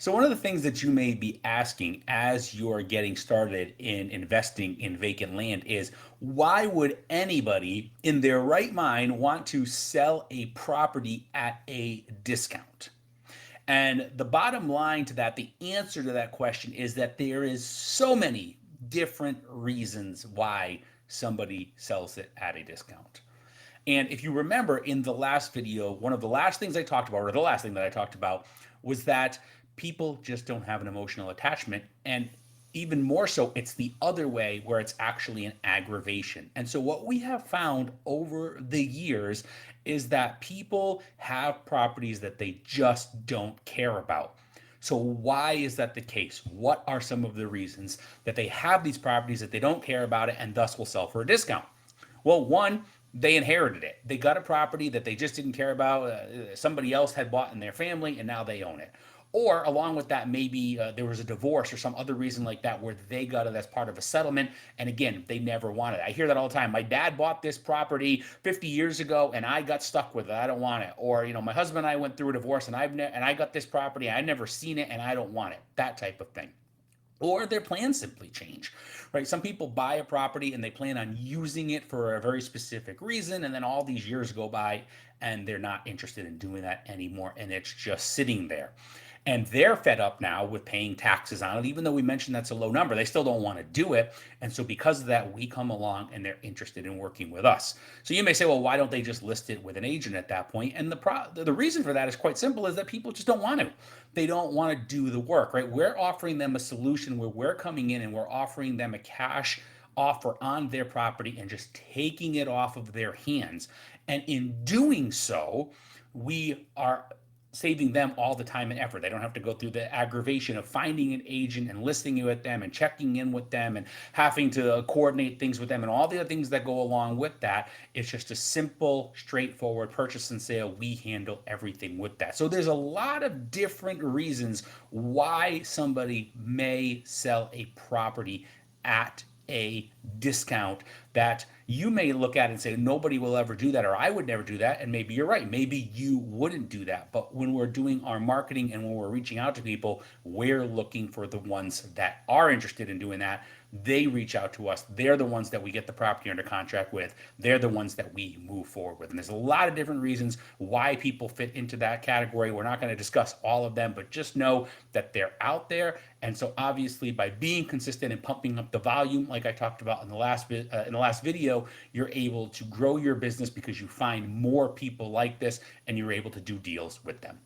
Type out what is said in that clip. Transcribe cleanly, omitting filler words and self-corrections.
So, one of the things that you may be asking as you're getting started in investing in vacant land is why would anybody in their right mind want to sell a property at a discount? And the bottom line to that, the answer to that question is that there is so many different reasons why somebody sells it at a discount. And if you remember in the last video, one of the last things I talked about, or the last thing that I talked about, was that people just don't have an emotional attachment. And even more so, it's the other way where it's actually an aggravation. And so, what we have found over the years is that people have properties that they just don't care about. So, why is that the case? What are some of the reasons that they have these properties that they don't care about it and thus will sell for a discount? Well, one, they inherited it. They got a property that they just didn't care about. Somebody else had bought in their family and now they own it. Or along with that, maybe there was a divorce or some other reason like that where they got it as part of a settlement. And again, they never wanted it. I hear that all the time. My dad bought this property 50 years ago and I got stuck with it. I don't want it. Or, my husband and I went through a divorce and I got this property. I've never seen it and I don't want it. That type of thing. Or their plans simply change, right? Some people buy a property and they plan on using it for a very specific reason, and then all these years go by and they're not interested in doing that anymore, and it's just sitting there. And they're fed up now with paying taxes on it, even though we mentioned that's a low number. They still don't want to do it. And so, because of that, we come along and they're interested in working with us. So, you may say, well, why don't they just list it with an agent at that point? And the reason for that is quite simple, is that people just don't want to. They don't want to do the work, right? We're offering them a solution where we're coming in and we're offering them a cash offer on their property and just taking it off of their hands. And in doing so, we are saving them all the time and effort. They don't have to go through the aggravation of finding an agent and listing it with them and checking in with them and having to coordinate things with them and all the other things that go along with that. It's just a simple, straightforward purchase and sale. We handle everything with that. So there's a lot of different reasons why somebody may sell a property at a discount that you may look at and say nobody will ever do that, or I would never do that. And maybe you're right, maybe you wouldn't do that. But when we're doing our marketing and when we're reaching out to people, we're looking for the ones that are interested in doing that. They reach out to us. They're the ones that we get the property under contract with. They're the ones that we move forward with. And there's a lot of different reasons why people fit into that category. We're not going to discuss all of them, but just know that they're out there. And so obviously by being consistent and pumping up the volume, like I talked about in the last video, you're able to grow your business because you find more people like this and you're able to do deals with them.